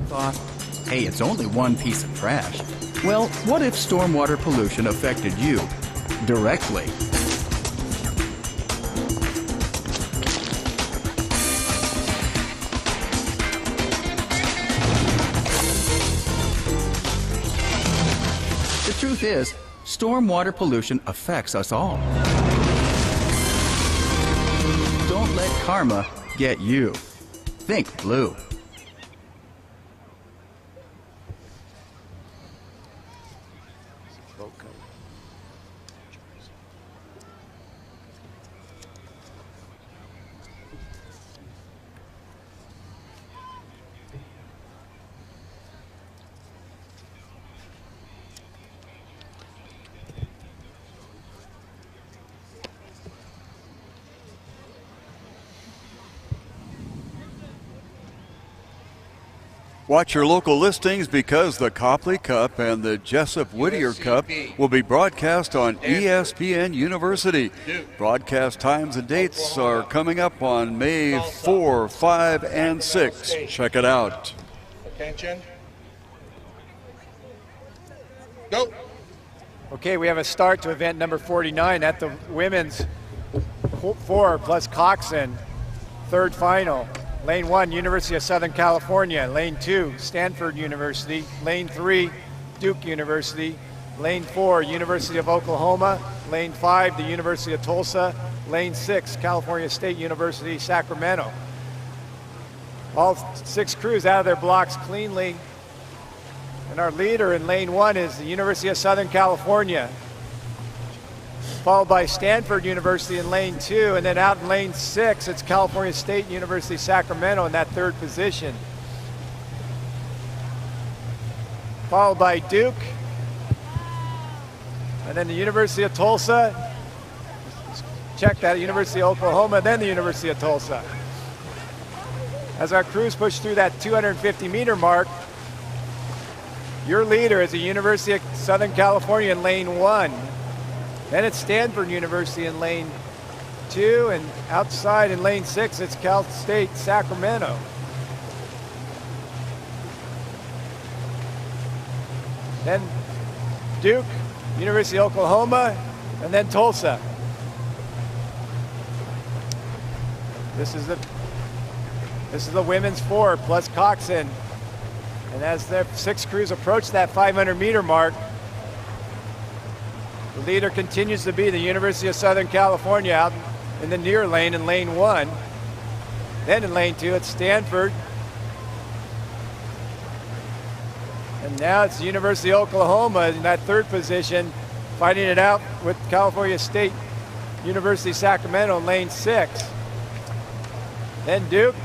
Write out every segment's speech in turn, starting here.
thought, hey, it's only one piece of trash. Well, what if stormwater pollution affected you directly? The truth is, stormwater pollution affects us all. Don't let karma get you. Think blue. Watch your local listings because the Copley Cup and the Jessup Whittier Cup will be broadcast on ESPN University. Broadcast times and dates are coming up on May 4, 5, and 6. Check it out. Attention. Go. Okay, we have a start to event number 49 at the women's 4 plus Coxon third final. Lane 1, University of Southern California. Lane 2, Stanford University. Lane 3, Duke University. Lane 4, University of Oklahoma. Lane 5, the University of Tulsa. Lane 6, California State University, Sacramento. All 6 crews out of their blocks cleanly. And our leader in lane 1 is the University of Southern California, followed by Stanford University in lane 2, and then out in lane 6, it's California State University, Sacramento in that third position. Followed by Duke, and then the University of Tulsa. Check that, University of Oklahoma, then the University of Tulsa. As our crews push through that 250-meter mark, your leader is the University of Southern California in lane 1. Then it's Stanford University in lane 2, and outside in lane 6, it's Cal State Sacramento. Then Duke, University of Oklahoma, and then Tulsa. This is the women's 4 plus Coxon. And as the 6 crews approach that 500-meter mark, the leader continues to be the University of Southern California out in the near lane in lane 1. Then in lane 2, it's Stanford. And now it's the University of Oklahoma in that third position, fighting it out with California State University Sacramento in lane 6. Then Duke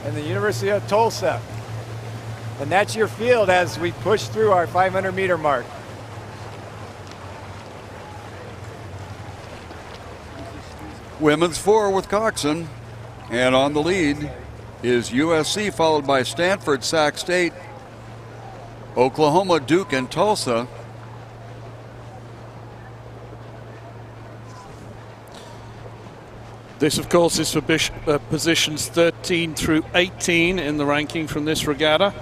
and the University of Tulsa. And that's your field as we push through our 500-meter mark. Women's 4 with Coxon, and on the lead is USC, followed by Stanford, Sac State, Oklahoma, Duke, and Tulsa. This, of course, is for positions 13 through 18 in the ranking from this regatta.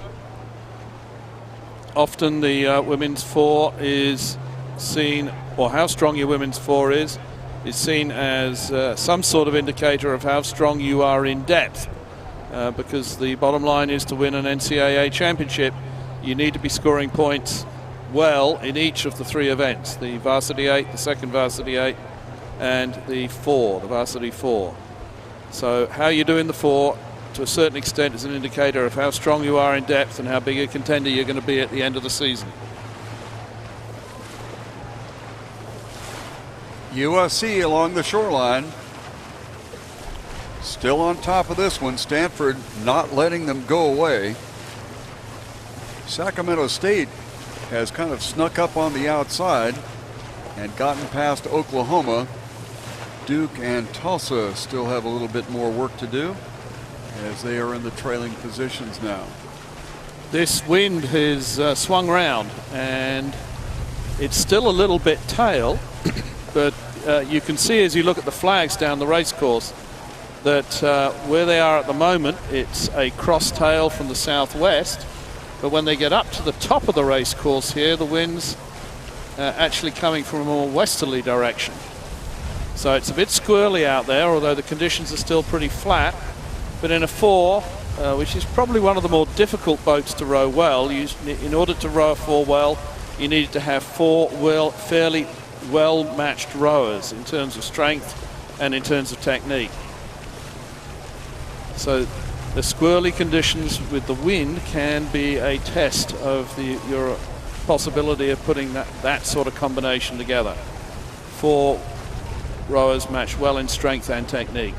Often the women's 4 is seen, or how strong your women's 4 is seen as some sort of indicator of how strong you are in depth. Because the bottom line is to win an NCAA championship, you need to be scoring points well in each of the 3 events, the varsity 8, the second varsity 8, and the 4, the varsity 4. So how you do in the 4, to a certain extent, is an indicator of how strong you are in depth and how big a contender you're going to be at the end of the season. USC along the shoreline. Still on top of this one. Stanford not letting them go away. Sacramento State has kind of snuck up on the outside and gotten past Oklahoma. Duke and Tulsa still have a little bit more work to do as they are in the trailing positions now. This wind has swung round and it's still a little bit tail, but you can see as you look at the flags down the race course that where they are at the moment, it's a cross tail from the southwest, But when they get up to the top of the race course here, the wind's actually coming from a more westerly direction. So it's a bit squirrely out there, although the conditions are still pretty flat. But in a 4, which is probably one of the more difficult boats to row well, in order to row a 4 well, you needed to have 4 fairly well-matched rowers in terms of strength and in terms of technique. So the squirrely conditions with the wind can be a test of your possibility of putting that sort of combination together. 4 rowers match well in strength and technique.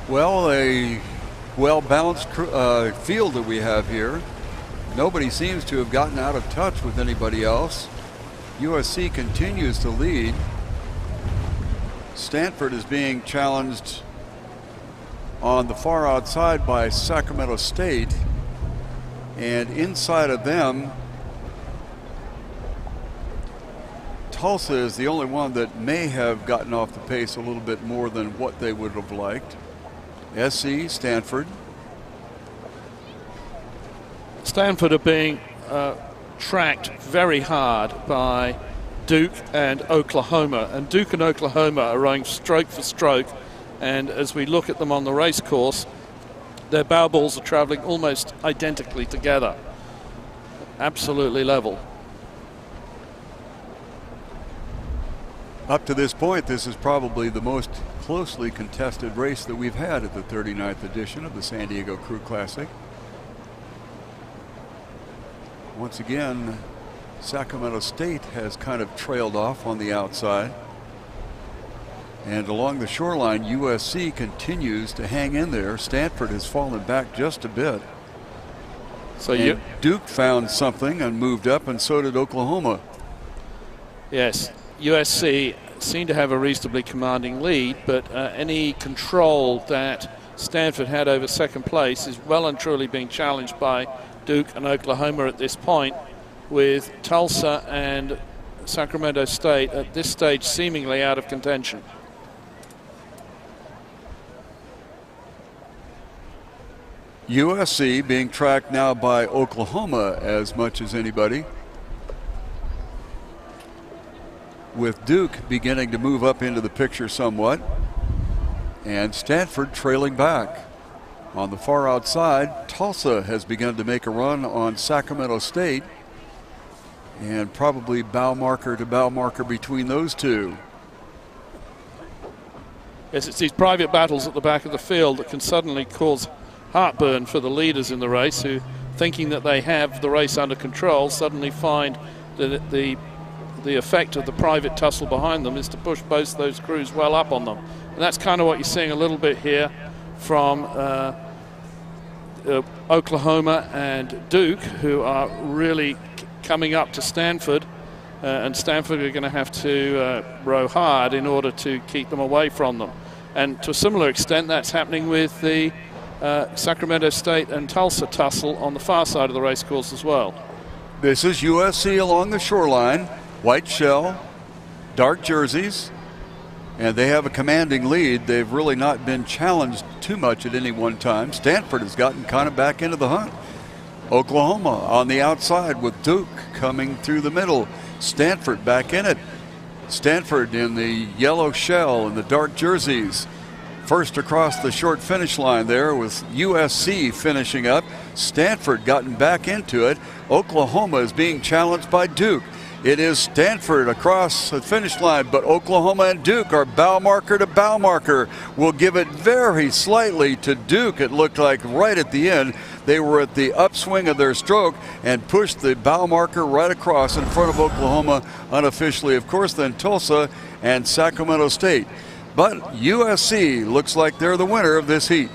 Well, a well-balanced field that we have here. Nobody seems to have gotten out of touch with anybody else. USC continues to lead. Stanford is being challenged on the far outside by Sacramento State, and inside of them, Tulsa is the only one that may have gotten off the pace a little bit more than what they would have liked. SC, Stanford. Stanford are being tracked very hard by Duke and Oklahoma, and Duke and Oklahoma are rowing stroke for stroke, and as we look at them on the race course, their bow balls are traveling almost identically together, absolutely level. Up to this point, this is probably the most closely contested race that we've had at the 39th edition of the San Diego Crew Classic. Once again, Sacramento State has kind of trailed off on the outside. And along the shoreline, USC continues to hang in there. Stanford has fallen back just a bit. So Duke found something and moved up, and so did Oklahoma. Yes, USC seemed to have a reasonably commanding lead, but any control that Stanford had over second place is well and truly being challenged by Duke and Oklahoma at this point, with Tulsa and Sacramento State at this stage seemingly out of contention. USC being tracked now by Oklahoma as much as anybody, with Duke beginning to move up into the picture somewhat, and Stanford trailing back. On the far outside, Tulsa has begun to make a run on Sacramento State, and probably bow marker to bow marker between those two. Yes, it's these private battles at the back of the field that can suddenly cause heartburn for the leaders in the race, who, thinking that they have the race under control, suddenly find that the effect of the private tussle behind them is to push both those crews well up on them. And that's kind of what you're seeing a little bit here from Oklahoma and Duke, who are really coming up to Stanford, and Stanford are going to have to row hard in order to keep them away from them. And to a similar extent, that's happening with the Sacramento State and Tulsa tussle on the far side of the race course as well. This is USC along the shoreline, white shell, dark jerseys, and they have a commanding lead. They've really not been challenged too much at any one time. Stanford has gotten kind of back into the hunt. Oklahoma on the outside with Duke coming through the middle. Stanford back in it. Stanford in the yellow shell and the dark jerseys. First across the short finish line there with USC finishing up. Stanford gotten back into it. Oklahoma is being challenged by Duke. It is Stanford across the finish line, but Oklahoma and Duke are bow marker to bow marker. We'll give it very slightly to Duke. It looked like right at the end they were at the upswing of their stroke and pushed the bow marker right across in front of Oklahoma unofficially. Of course, then Tulsa and Sacramento State. But USC looks like they're the winner of this heat.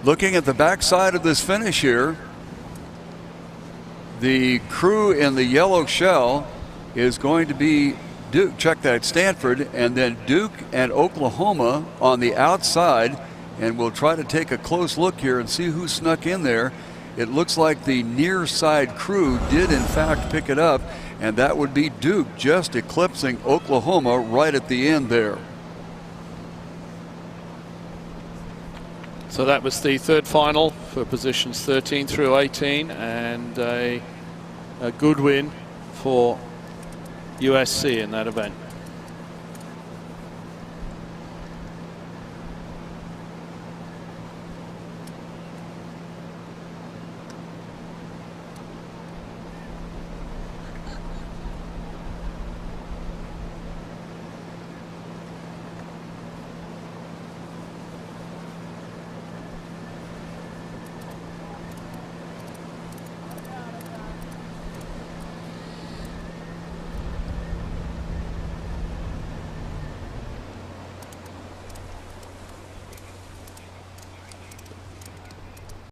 Looking at the backside of this finish here, the crew in the yellow shell is going to be Duke, check that, Stanford, and then Duke and Oklahoma on the outside. And we'll try to take a close look here and see who snuck in there. It looks like the near side crew did in fact pick it up, and that would be Duke just eclipsing Oklahoma right at the end there. So that was the third final for positions 13 through 18, and a good win for USC in that event.